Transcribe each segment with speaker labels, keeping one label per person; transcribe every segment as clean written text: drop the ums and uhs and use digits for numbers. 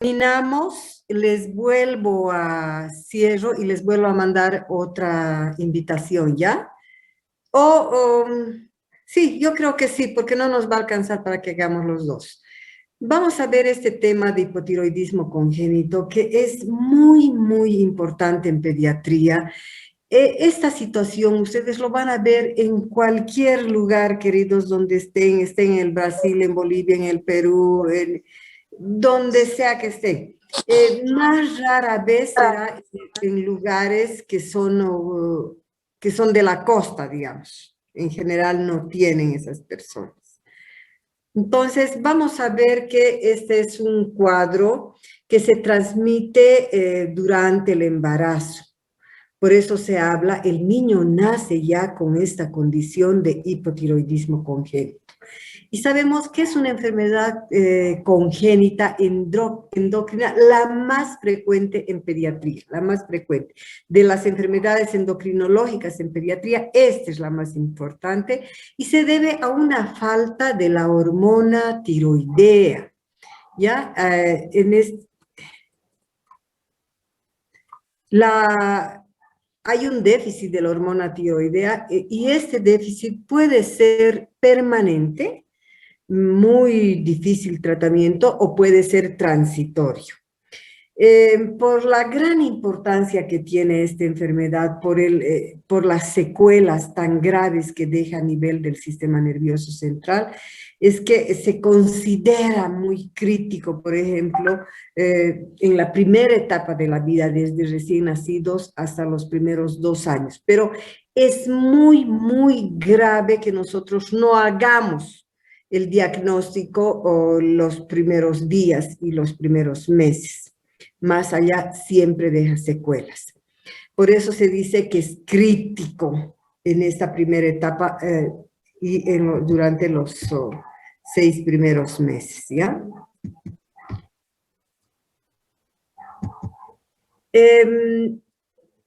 Speaker 1: Terminamos, les vuelvo a cierro y les vuelvo a mandar otra invitación, ¿ya? Sí, yo creo que sí, porque no nos va a alcanzar para que hagamos los dos. Vamos a ver este tema de hipotiroidismo congénito, que es muy, muy importante en pediatría. Esta situación ustedes lo van a ver en cualquier lugar, queridos, donde estén en el Brasil, en Bolivia, en el Perú, donde sea que estén. Más rara vez será en lugares que son de la costa, digamos. En general no tienen esas personas. Entonces, vamos a ver que este es un cuadro que se transmite durante el embarazo. Por eso se habla, el niño nace ya con esta condición de hipotiroidismo congénito. Y sabemos que es una enfermedad congénita endocrina, la más frecuente en pediatría, la más frecuente. De las enfermedades endocrinológicas en pediatría, esta es la más importante y se debe a una falta de la hormona tiroidea. ¿Ya? Hay un déficit de la hormona tiroidea y este déficit puede ser permanente, muy difícil tratamiento o puede ser transitorio. Por la gran importancia que tiene esta enfermedad, por las secuelas tan graves que deja a nivel del sistema nervioso central, es que se considera muy crítico, por ejemplo, en la primera etapa de la vida, desde recién nacidos hasta los primeros 2 años. Pero es muy, muy grave que nosotros no hagamos el diagnóstico o los primeros días y los primeros meses. Más allá siempre deja secuelas. Por eso se dice que es crítico en esta primera etapa durante los 6 primeros meses, ¿ya?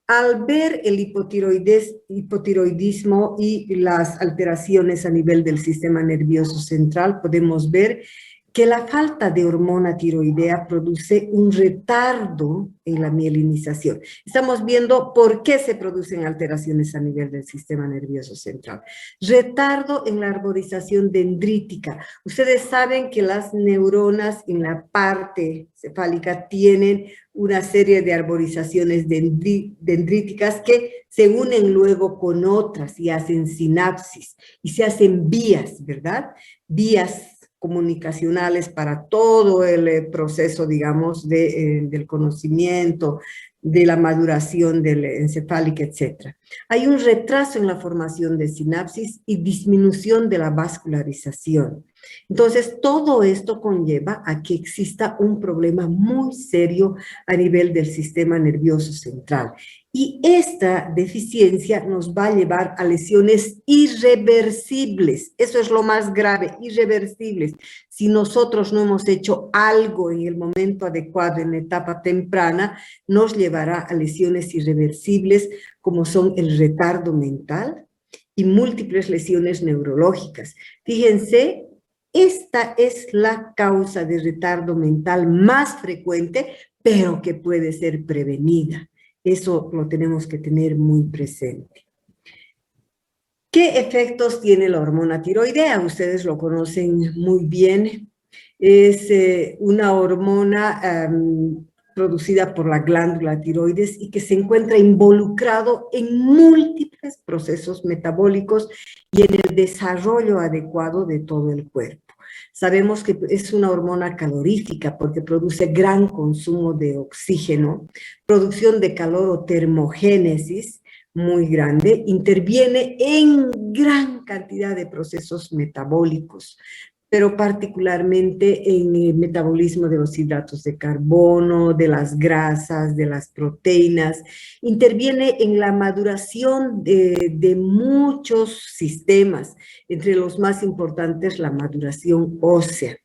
Speaker 1: Al ver el hipotiroidismo y las alteraciones a nivel del sistema nervioso central, podemos ver que la falta de hormona tiroidea produce un retardo en la mielinización. Estamos viendo por qué se producen alteraciones a nivel del sistema nervioso central. Retardo en la arborización dendrítica. Ustedes saben que las neuronas en la parte cefálica tienen una serie de arborizaciones dendríticas que se unen luego con otras y hacen sinapsis y se hacen vías, ¿verdad? Vías comunicacionales para todo el proceso, digamos, del conocimiento, de la maduración del encefálica, etc. Hay un retraso en la formación de sinapsis y disminución de la vascularización. Entonces, todo esto conlleva a que exista un problema muy serio a nivel del sistema nervioso central. Y esta deficiencia nos va a llevar a lesiones irreversibles. Eso es lo más grave, irreversibles. Si nosotros no hemos hecho algo en el momento adecuado, en la etapa temprana, nos llevará a lesiones irreversibles como son el retardo mental y múltiples lesiones neurológicas. Fíjense, esta es la causa de retardo mental más frecuente, pero que puede ser prevenida. Eso lo tenemos que tener muy presente. ¿Qué efectos tiene la hormona tiroidea? Ustedes lo conocen muy bien. Es una hormona producida por la glándula tiroides y que se encuentra involucrado en múltiples procesos metabólicos y en el desarrollo adecuado de todo el cuerpo. Sabemos que es una hormona calorífica porque produce gran consumo de oxígeno, producción de calor o termogénesis muy grande, interviene en gran cantidad de procesos metabólicos, pero particularmente en el metabolismo de los hidratos de carbono, de las grasas, de las proteínas, interviene en la maduración de muchos sistemas, entre los más importantes la maduración ósea.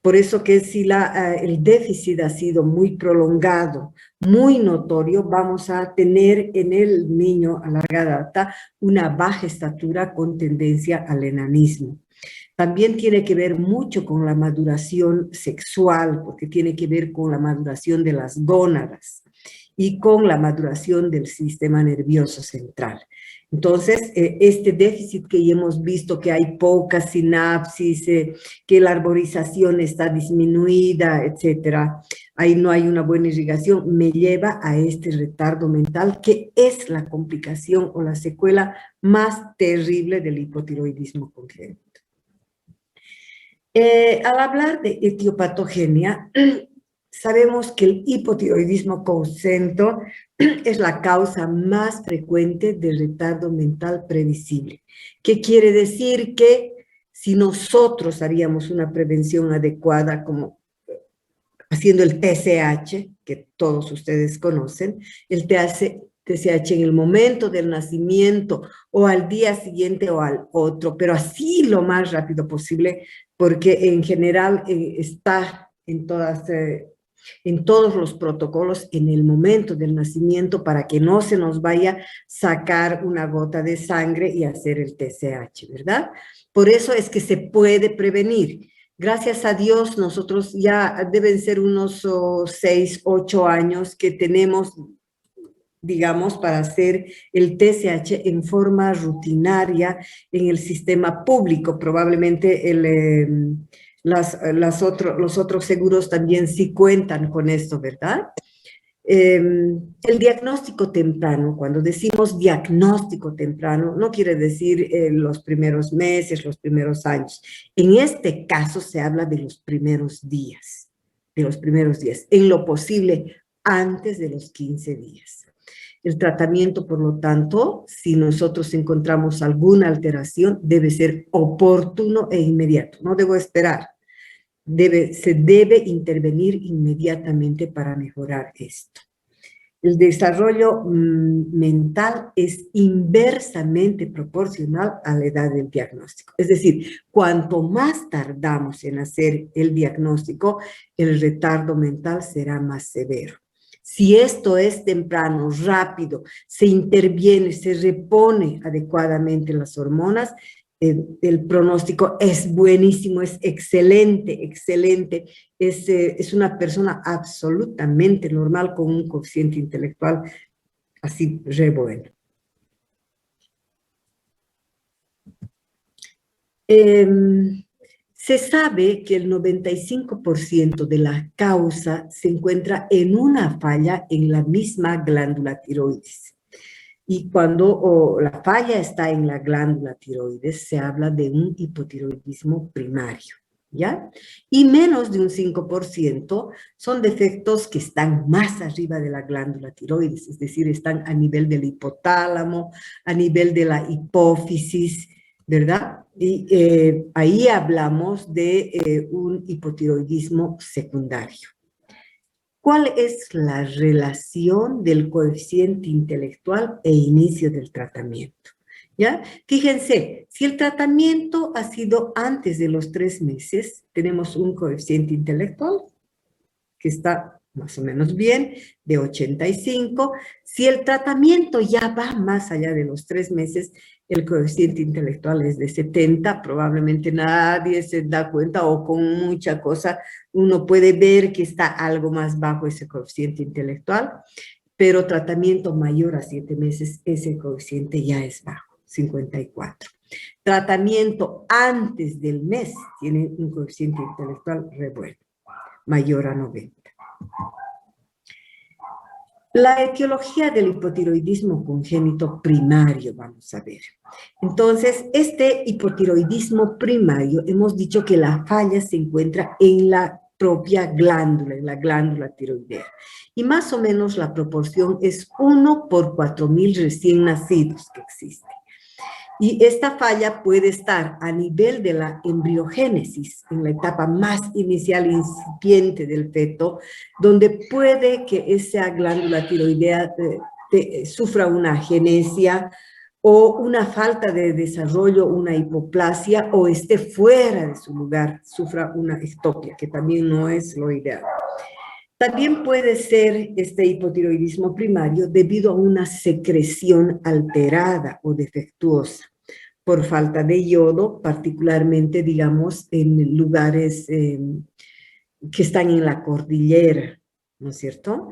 Speaker 1: Por eso que si el déficit ha sido muy prolongado, muy notorio, vamos a tener en el niño a larga data una baja estatura con tendencia al enanismo. También tiene que ver mucho con la maduración sexual, porque tiene que ver con la maduración de las gónadas y con la maduración del sistema nervioso central. Entonces, este déficit que ya hemos visto, que hay poca sinapsis, que la arborización está disminuida, etcétera, ahí no hay una buena irrigación, me lleva a este retardo mental, que es la complicación o la secuela más terrible del hipotiroidismo congénito. Al hablar de etiopatogenia, sabemos que el hipotiroidismo congénito es la causa más frecuente de retardo mental previsible. ¿Qué quiere decir? Que si nosotros haríamos una prevención adecuada, como haciendo el TSH, que todos ustedes conocen, el TSH en el momento del nacimiento o al día siguiente o al otro, pero así lo más rápido posible, porque en general está en todos los protocolos en el momento del nacimiento, para que no se nos vaya a sacar una gota de sangre y hacer el TSH, ¿verdad? Por eso es que se puede prevenir. Gracias a Dios, nosotros ya deben ser unos 6, 8 años que tenemos, digamos, para hacer el TSH en forma rutinaria en el sistema público. Probablemente los otros seguros también sí cuentan con esto, ¿verdad? El diagnóstico temprano, cuando decimos diagnóstico temprano, no quiere decir los primeros meses, los primeros años. En este caso se habla de los primeros días, en lo posible antes de los 15 días. El tratamiento, por lo tanto, si nosotros encontramos alguna alteración, debe ser oportuno e inmediato. No debo esperar. Se debe intervenir inmediatamente para mejorar esto. El desarrollo mental es inversamente proporcional a la edad del diagnóstico. Es decir, cuanto más tardamos en hacer el diagnóstico, el retardo mental será más severo. Si esto es temprano, rápido, se interviene, se repone adecuadamente las hormonas, el pronóstico es buenísimo, es excelente, excelente. Es una persona absolutamente normal con un coeficiente intelectual así re bueno. Se sabe que el 95% de la causa se encuentra en una falla en la misma glándula tiroides. Y cuando la falla está en la glándula tiroides, se habla de un hipotiroidismo primario, ¿ya? Y menos de un 5% son defectos que están más arriba de la glándula tiroides, es decir, están a nivel del hipotálamo, a nivel de la hipófisis, ¿verdad? Y ahí hablamos de un hipotiroidismo secundario. ¿Cuál es la relación del coeficiente intelectual e inicio del tratamiento? ¿Ya? Fíjense, si el tratamiento ha sido antes de los 3 meses, tenemos un coeficiente intelectual que está más o menos bien, de 85. Si el tratamiento ya va más allá de los 3 meses, el coeficiente intelectual es de 70, probablemente nadie se da cuenta, o con mucha cosa uno puede ver que está algo más bajo ese coeficiente intelectual, pero tratamiento mayor a 7 meses, ese coeficiente ya es bajo, 54. Tratamiento antes del mes tiene un coeficiente intelectual re bueno, mayor a 90. La etiología del hipotiroidismo congénito primario, vamos a ver. Entonces, este hipotiroidismo primario, hemos dicho que la falla se encuentra en la propia glándula, en la glándula tiroidea. Y más o menos la proporción es 1 por 4.000 recién nacidos que existen. Y esta falla puede estar a nivel de la embriogénesis, en la etapa más inicial e incipiente del feto, donde puede que esa glándula tiroidea sufra una agenesia o una falta de desarrollo, una hipoplasia, o esté fuera de su lugar, sufra una ectopia, que también no es lo ideal. También puede ser este hipotiroidismo primario debido a una secreción alterada o defectuosa, por falta de yodo, particularmente, digamos, en lugares que están en la cordillera, ¿no es cierto?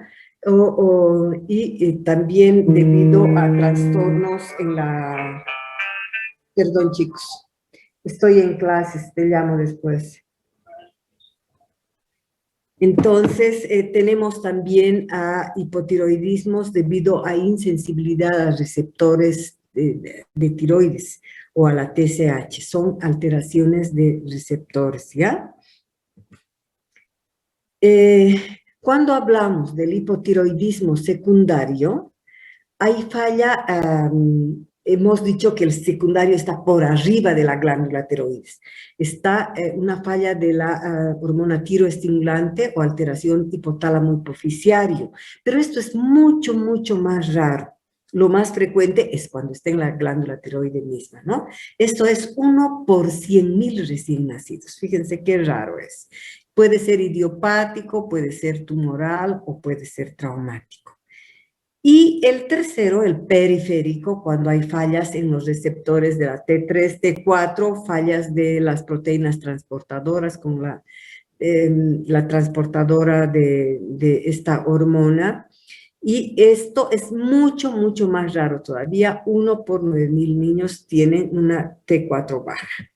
Speaker 1: Y también debido a trastornos en la... Perdón, chicos, estoy en clases, te llamo después. Entonces, tenemos también a hipotiroidismos debido a insensibilidad a receptores de tiroides o a la TSH. Son alteraciones de receptores, ¿ya? Cuando hablamos del hipotiroidismo secundario, hay falla, hemos dicho que el secundario está por arriba de la glándula tiroides. Está una falla de la hormona tiroestimulante o alteración hipotálamo hipoficiario, pero esto es mucho, mucho más raro. Lo más frecuente es cuando está en la glándula tiroide misma, ¿no? Esto es 1 por 100.000 recién nacidos. Fíjense qué raro es. Puede ser idiopático, puede ser tumoral o puede ser traumático. Y el tercero, el periférico, cuando hay fallas en los receptores de la T3, T4, fallas de las proteínas transportadoras, como la transportadora de esta hormona. Y esto es mucho, mucho más raro todavía. 1 por 9.000 niños tienen una T4 baja.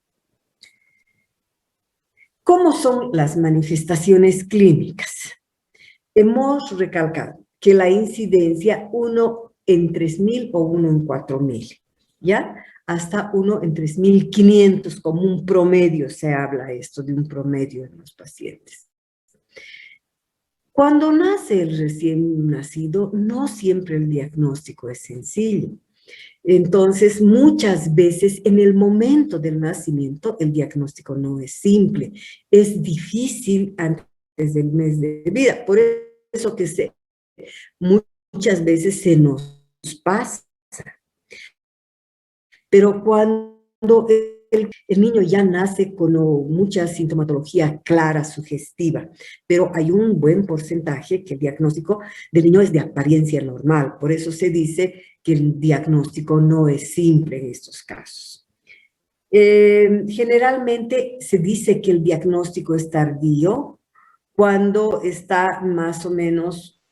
Speaker 1: ¿Cómo son las manifestaciones clínicas? Hemos recalcado que la incidencia 1 en 3.000 o 1 en 4.000, ¿ya? Hasta 1 en 3.500 como un promedio, se habla esto de un promedio en los pacientes. Cuando nace el recién nacido, no siempre el diagnóstico es sencillo. Entonces, muchas veces en el momento del nacimiento, el diagnóstico no es simple. Es difícil antes del mes de vida. Por eso que muchas veces se nos pasa. Pero cuando el niño ya nace con mucha sintomatología clara, sugestiva, pero hay un buen porcentaje que el diagnóstico del niño es de apariencia normal. Por eso se dice que el diagnóstico no es simple en estos casos. Generalmente se dice que el diagnóstico es tardío cuando está más o menos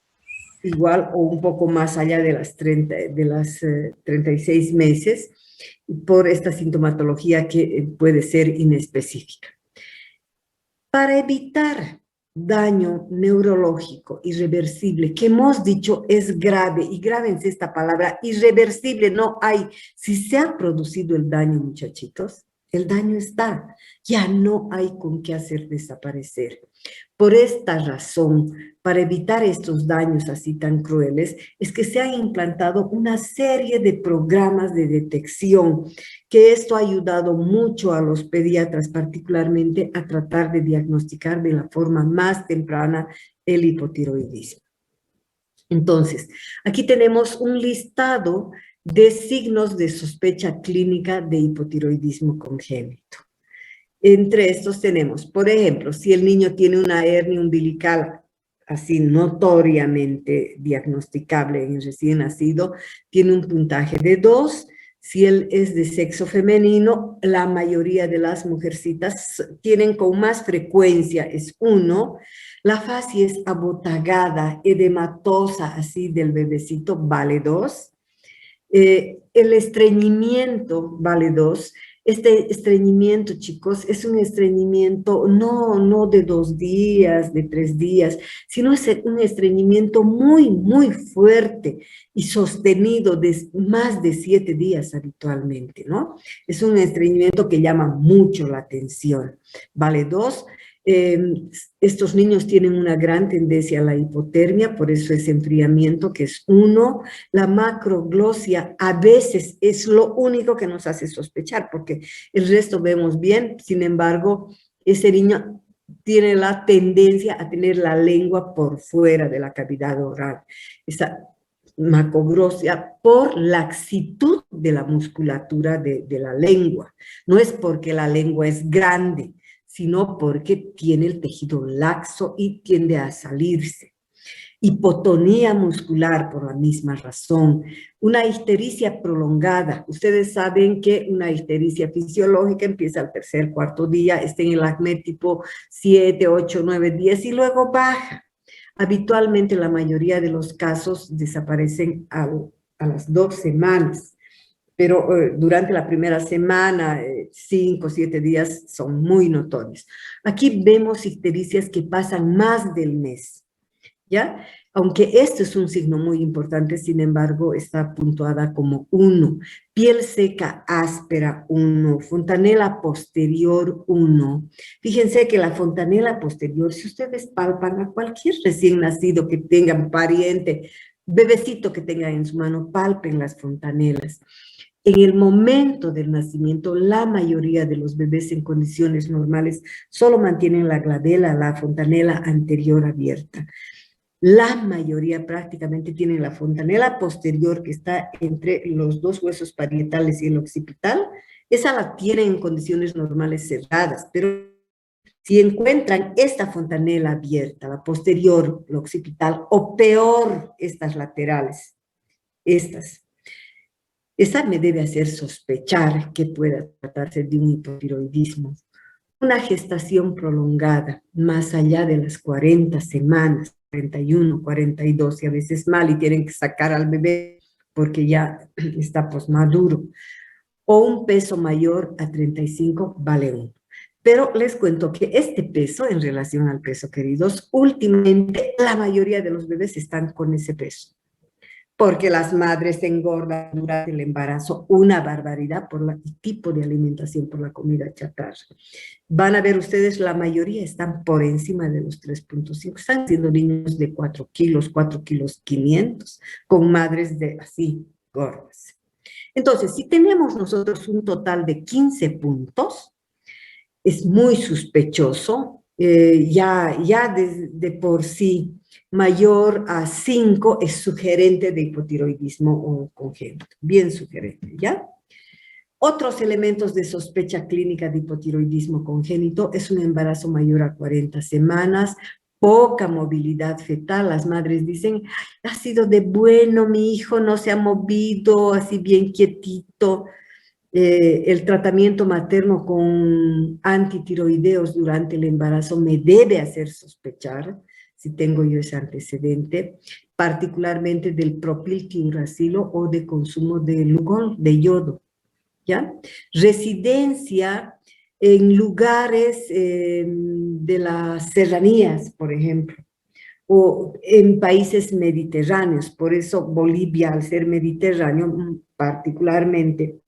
Speaker 1: igual o un poco más allá de las 36 meses, por esta sintomatología que puede ser inespecífica. Para evitar daño neurológico irreversible, que hemos dicho es grave, y grábense esta palabra, irreversible no hay. Si se ha producido el daño, muchachitos, el daño está, ya no hay con qué hacer desaparecer. Por esta razón, para evitar estos daños así tan crueles, es que se han implantado una serie de programas de detección, que esto ha ayudado mucho a los pediatras, particularmente a tratar de diagnosticar de la forma más temprana el hipotiroidismo. Entonces, aquí tenemos un listado de signos de sospecha clínica de hipotiroidismo congénito. Entre estos tenemos, por ejemplo, si el niño tiene una hernia umbilical así notoriamente diagnosticable en el recién nacido, tiene un puntaje de 2. Si él es de sexo femenino, la mayoría de las mujercitas tienen con más frecuencia, es 1. La facie es abotagada, edematosa, así del bebecito, vale 2. El estreñimiento vale 2. Este estreñimiento, chicos, es un estreñimiento no de 2 días, de 3 días, sino es un estreñimiento muy, muy fuerte y sostenido de más de 7 días habitualmente, ¿no? Es un estreñimiento que llama mucho la atención. Vale 2. Estos niños tienen una gran tendencia a la hipotermia, por eso es enfriamiento, que es 1. La macroglosia a veces es lo único que nos hace sospechar, porque el resto vemos bien. Sin embargo, ese niño tiene la tendencia a tener la lengua por fuera de la cavidad oral. Esa macroglosia por laxitud de la musculatura de la lengua. No es porque la lengua es grande, sino porque tiene el tejido laxo y tiende a salirse. Hipotonía muscular por la misma razón, una ictericia prolongada. Ustedes saben que una ictericia fisiológica empieza al tercer, cuarto día, está en el acné tipo 7, 8, 9, 10 y luego baja. Habitualmente la mayoría de los casos desaparecen a las 2 semanas, pero durante la primera semana, 5 o 7 días son muy notorios. Aquí vemos ictericias que pasan más del mes, ¿ya? Aunque esto es un signo muy importante, sin embargo, está puntuada como 1. Piel seca áspera, 1. Fontanela posterior, 1. Fíjense que la fontanela posterior, si ustedes palpan a cualquier recién nacido que tengan pariente, bebecito que tengan en su mano, palpen las fontanelas. En el momento del nacimiento, la mayoría de los bebés en condiciones normales solo mantienen la glabela, la fontanela anterior abierta. La mayoría prácticamente tienen la fontanela posterior que está entre los dos huesos parietales y el occipital. Esa la tienen en condiciones normales cerradas, pero si encuentran esta fontanela abierta, la posterior, la occipital, o peor, estas laterales, esa me debe hacer sospechar que pueda tratarse de un hipotiroidismo. Una gestación prolongada, más allá de las 40 semanas, 41, 42 y a veces mal, y tienen que sacar al bebé porque ya está posmaduro, o un peso mayor a 35 vale 1. Pero les cuento que este peso, en relación al peso, queridos, últimamente la mayoría de los bebés están con ese peso, porque las madres se engordan durante el embarazo, una barbaridad por el tipo de alimentación, por la comida chatarra. Van a ver ustedes, la mayoría están por encima de los 3.5, están siendo niños de 4 kilos, 4 kilos 500, con madres de así, gordas. Entonces, si tenemos nosotros un total de 15 puntos, es muy sospechoso, ya de por sí mayor a 5 es sugerente de hipotiroidismo o congénito, bien sugerente, ¿ya? Otros elementos de sospecha clínica de hipotiroidismo congénito es un embarazo mayor a 40 semanas, poca movilidad fetal. Las madres dicen, ha sido de bueno, mi hijo no se ha movido, así bien quietito. El tratamiento materno con antitiroideos durante el embarazo me debe hacer sospechar, si tengo yo ese antecedente, particularmente del propiltiuracilo o de consumo de Lugol, de yodo, ¿ya? Residencia en lugares de las serranías, por ejemplo, o en países mediterráneos. Por eso Bolivia, al ser mediterráneo, particularmente,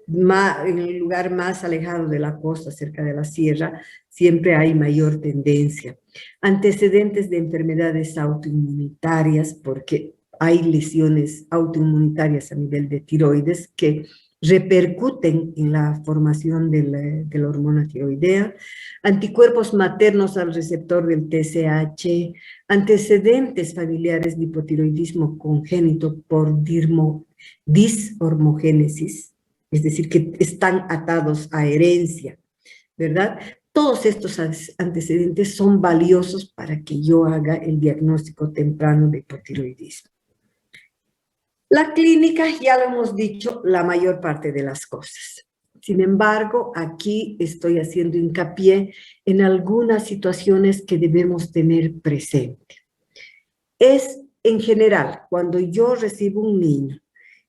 Speaker 1: en el lugar más alejado de la costa, cerca de la sierra, siempre hay mayor tendencia. Antecedentes de enfermedades autoinmunitarias, porque hay lesiones autoinmunitarias a nivel de tiroides que repercuten en la formación de la hormona tiroidea, anticuerpos maternos al receptor del TSH, antecedentes familiares de hipotiroidismo congénito por dishormogénesis, es decir, que están atados a herencia, ¿verdad? Todos estos antecedentes son valiosos para que yo haga el diagnóstico temprano de hipotiroidismo. La clínica, ya lo hemos dicho, la mayor parte de las cosas. Sin embargo, aquí estoy haciendo hincapié en algunas situaciones que debemos tener presente. Es, en general, cuando yo recibo un niño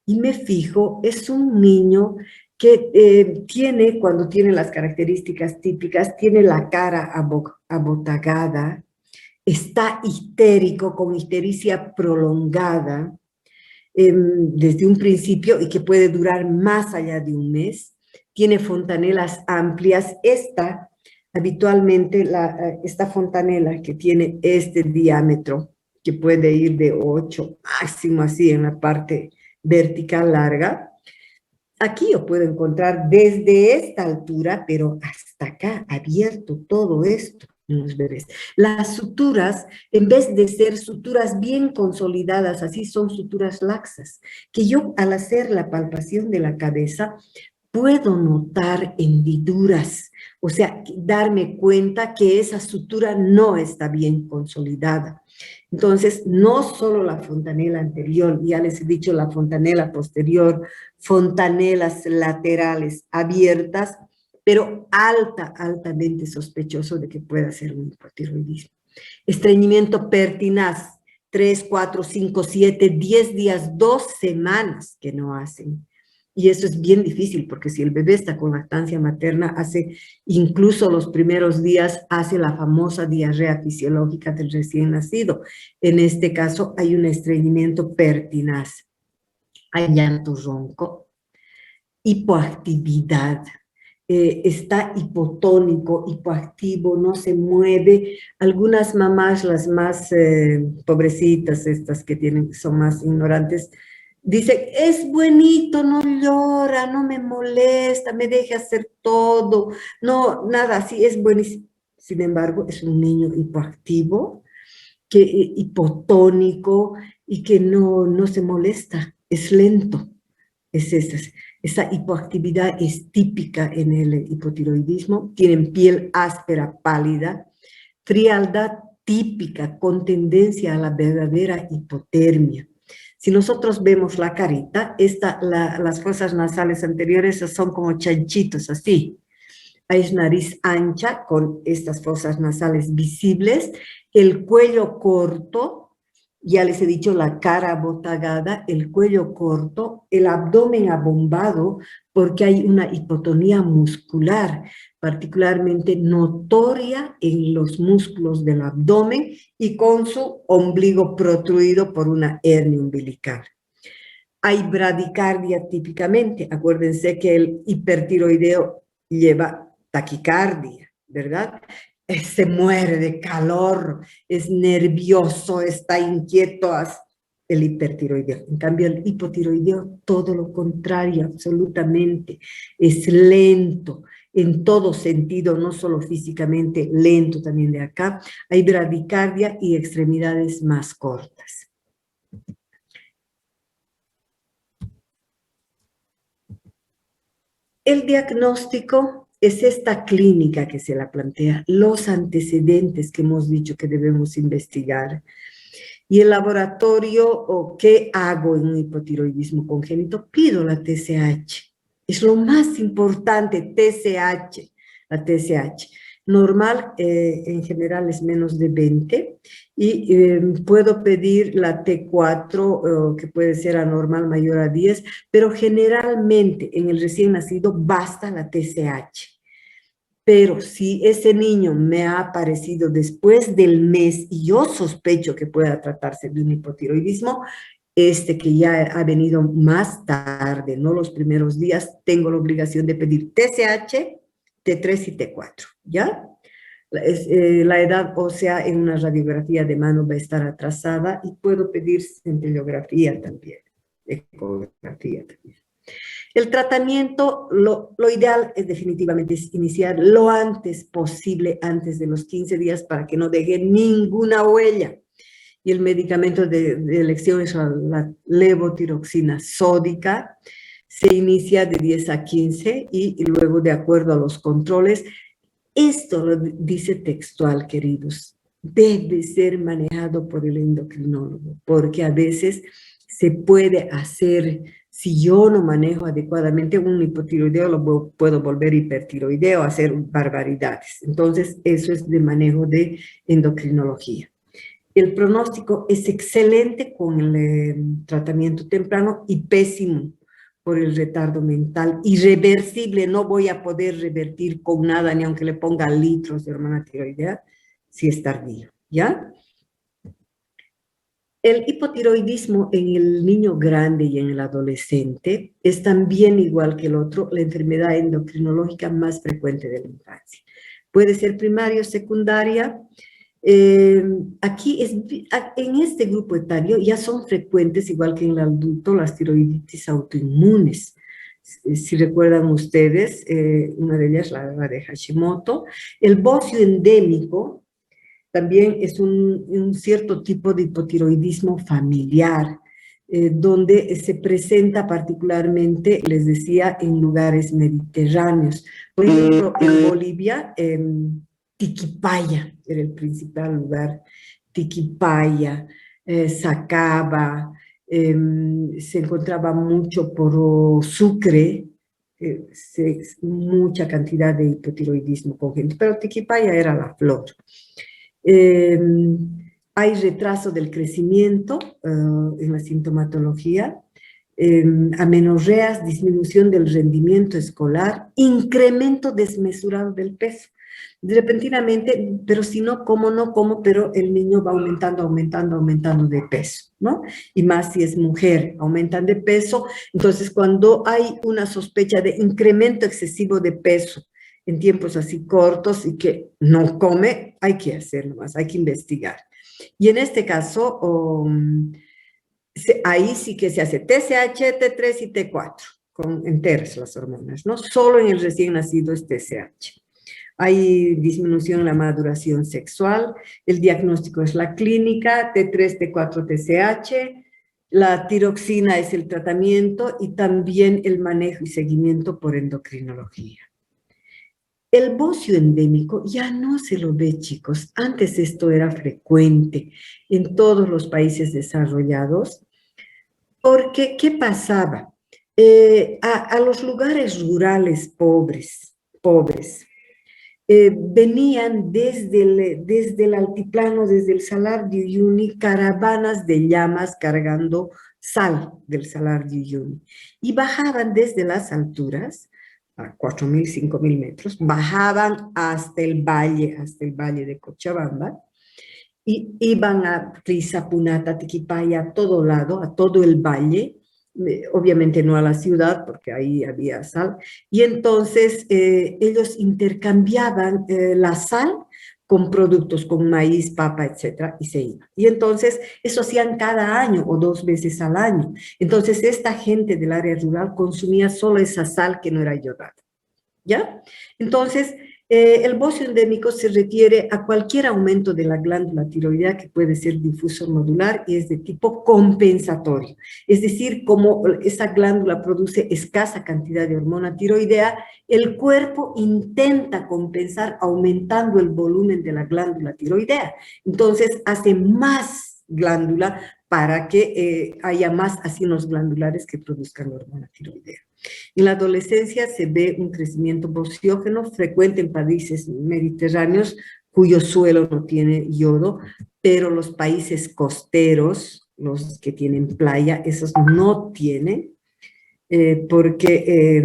Speaker 1: y me fijo, es un niño que tiene, cuando tiene las características típicas, tiene la cara abotagada, está histérico, con histericia prolongada, desde un principio y que puede durar más allá de un mes, tiene fontanelas amplias. Habitualmente, esta fontanela que tiene este diámetro, que puede ir de 8, máximo así en la parte vertical larga, aquí yo puedo encontrar desde esta altura, pero hasta acá, abierto todo esto en los bebés. Las suturas, en vez de ser suturas bien consolidadas, así son suturas laxas, que yo al hacer la palpación de la cabeza puedo notar hendiduras, o sea, darme cuenta que esa sutura no está bien consolidada. Entonces, no solo la fontanela anterior, ya les he dicho la fontanela posterior, fontanelas laterales abiertas, pero altamente sospechoso de que pueda ser un hipotiroidismo. Estreñimiento pertinaz, 3, 4, 5, 7, 10 días, 2 semanas que no hacen. Y eso es bien difícil, porque si el bebé está con lactancia materna, hace incluso los primeros días, hace la famosa diarrea fisiológica del recién nacido. En este caso, hay un estreñimiento pertinaz. Hay llanto ronco, hipoactividad, está hipotónico, hipoactivo, no se mueve. Algunas mamás, las más pobrecitas, estas que son más ignorantes, dicen, es buenito, no llora, no me molesta, me deja hacer todo, no, nada así, es buenísimo. Sin embargo, es un niño hipoactivo, hipotónico y que no se molesta, es lento. Es esa hipoactividad es típica en el hipotiroidismo. Tienen piel áspera, pálida, frialdad típica con tendencia a la verdadera hipotermia. Si nosotros vemos la carita, las fosas nasales anteriores son como chanchitos, así. Hay nariz ancha con estas fosas nasales visibles, el cuello corto, ya les he dicho la cara abotagada, el cuello corto, el abdomen abombado, porque hay una hipotonía muscular, particularmente notoria en los músculos del abdomen y con su ombligo protruido por una hernia umbilical. Hay bradicardia típicamente, acuérdense que el hipertiroideo lleva taquicardia, ¿verdad? Se muere de calor, es nervioso, está inquieto, el hipertiroideo. En cambio, el hipotiroideo, todo lo contrario, absolutamente, es lento, en todo sentido, no solo físicamente, lento también de acá. Hay bradicardia y extremidades más cortas. El diagnóstico es esta clínica que se la plantea, los antecedentes que hemos dicho que debemos investigar. Y el laboratorio, o ¿qué hago en un hipotiroidismo congénito? Pido la TSH. Es lo más importante, TSH, la TSH. Normal, en general, es menos de 20 y puedo pedir la T4, que puede ser anormal mayor a 10, pero generalmente en el recién nacido basta la TSH. Pero si ese niño me ha aparecido después del mes y yo sospecho que pueda tratarse de un hipotiroidismo, que ya ha venido más tarde, no los primeros días, tengo la obligación de pedir TSH, T3 y T4, ¿ya? La edad ósea en una radiografía de mano va a estar atrasada y puedo pedir centellografía también, ecografía también. El tratamiento, lo ideal es definitivamente iniciar lo antes posible, antes de los 15 días, para que no deje ninguna huella. Y el medicamento de elección es la levotiroxina sódica. Se inicia de 10 a 15 y luego, de acuerdo a los controles, esto lo dice textual, queridos, debe ser manejado por el endocrinólogo, porque a veces se puede hacer, si yo no manejo adecuadamente un hipotiroideo, lo puedo volver hipertiroideo, hacer barbaridades. Entonces, eso es de manejo de endocrinología. El pronóstico es excelente con el tratamiento temprano y pésimo por el retardo mental, irreversible, no voy a poder revertir con nada, ni aunque le ponga litros de hormona tiroidea, si es tardío, ¿ya? El hipotiroidismo en el niño grande y en el adolescente es también, igual que el otro, la enfermedad endocrinológica más frecuente de la infancia. Puede ser primaria o secundaria. Aquí, en este grupo etario, ya son frecuentes, igual que en el adulto, las tiroiditis autoinmunes. Si recuerdan ustedes, una de ellas, la de Hashimoto. El bocio endémico también es un cierto tipo de hipotiroidismo familiar, donde se presenta particularmente, les decía, en lugares mediterráneos. Por ejemplo, en Bolivia, Tiquipaya era el principal lugar Tiquipaya, Sacaba, se encontraba mucho por Sucre, mucha cantidad de hipotiroidismo congénito, pero Tiquipaya era la flor. Hay retraso del crecimiento en la sintomatología, amenorreas, disminución del rendimiento escolar, incremento desmesurado del peso. Repentinamente, pero si no como, pero el niño va aumentando de peso, ¿no? Y más si es mujer, aumentan de peso. Entonces, cuando hay una sospecha de incremento excesivo de peso en tiempos así cortos y que no come, hay que hacerlo más, hay que investigar. Y en este caso, ahí sí que se hace TSH, T3 y T4, con enteras las hormonas, ¿no? Solo en el recién nacido es TSH. Hay disminución en la maduración sexual, el diagnóstico es la clínica, T3, T4, TSH, la tiroxina es el tratamiento y también el manejo y seguimiento por endocrinología. El bocio endémico ya no se lo ve, chicos. Antes esto era frecuente en todos los países desarrollados, porque ¿qué pasaba? A los lugares rurales pobres, venían desde el altiplano, desde el Salar de Uyuni, caravanas de llamas cargando sal del Salar de Uyuni. Y bajaban desde las alturas, a 4.000, 5.000 metros, bajaban hasta el valle de Cochabamba, y iban a Trizapunata, Tiquipaya, a todo lado, a todo el valle, obviamente no a la ciudad porque ahí había sal, y entonces ellos intercambiaban la sal con productos, con maíz, papa, etcétera, y se iban. Y entonces eso hacían cada año o 2 veces al año. Entonces esta gente del área rural consumía solo esa sal que no era iodada, ¿ya? Entonces, el bocio endémico se refiere a cualquier aumento de la glándula tiroidea que puede ser difuso modular y es de tipo compensatorio. Es decir, como esa glándula produce escasa cantidad de hormona tiroidea, el cuerpo intenta compensar aumentando el volumen de la glándula tiroidea. Entonces, hace más glándula para que haya más ácidos glandulares que produzcan la hormona tiroidea. En la adolescencia se ve un crecimiento bociógeno frecuente en países mediterráneos cuyo suelo no tiene yodo, pero los países costeros, los que tienen playa, esos no tienen, porque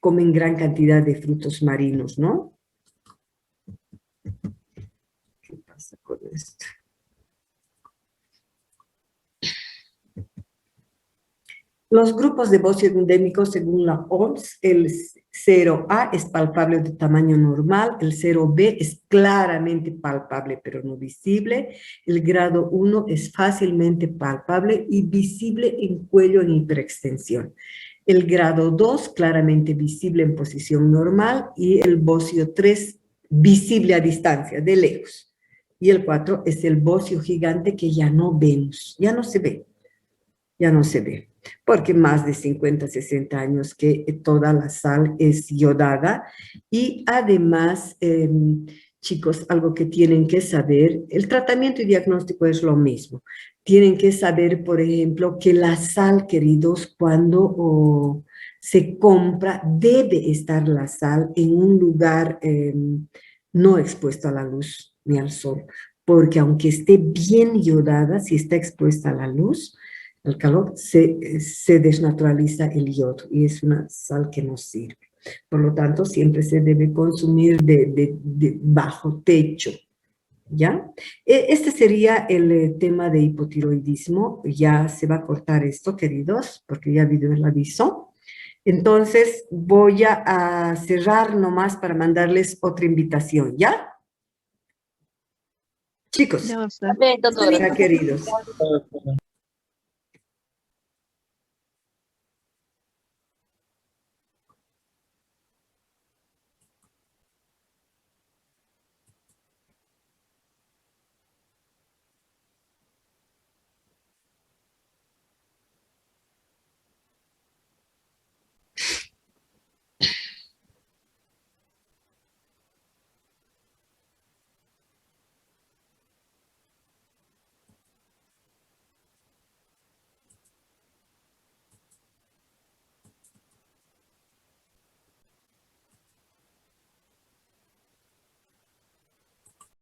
Speaker 1: comen gran cantidad de frutos marinos, ¿no? ¿Qué pasa con esto? Los grupos de bocio endémicos, según la OMS, el 0A es palpable de tamaño normal, el 0B es claramente palpable pero no visible, el grado 1 es fácilmente palpable y visible en cuello en hiperextensión. El grado 2 claramente visible en posición normal y el bocio 3 visible a distancia, de lejos. Y el 4 es el bocio gigante que ya no vemos, ya no se ve, porque más de 50, 60 años que toda la sal es iodada y además, chicos, algo que tienen que saber, el tratamiento y diagnóstico es lo mismo. Tienen que saber, por ejemplo, que la sal, queridos, cuando se compra, debe estar la sal en un lugar no expuesto a la luz ni al sol, porque aunque esté bien iodada, si está expuesta a la luz, el calor, se desnaturaliza el yodo y es una sal que no sirve. Por lo tanto, siempre se debe consumir de bajo techo, ¿ya? Este sería el tema de hipotiroidismo. Ya se va a cortar esto, queridos, porque ya ha habido el aviso. Entonces, voy a cerrar nomás para mandarles otra invitación, ¿ya? Chicos,
Speaker 2: Ya, doctora.
Speaker 1: queridos.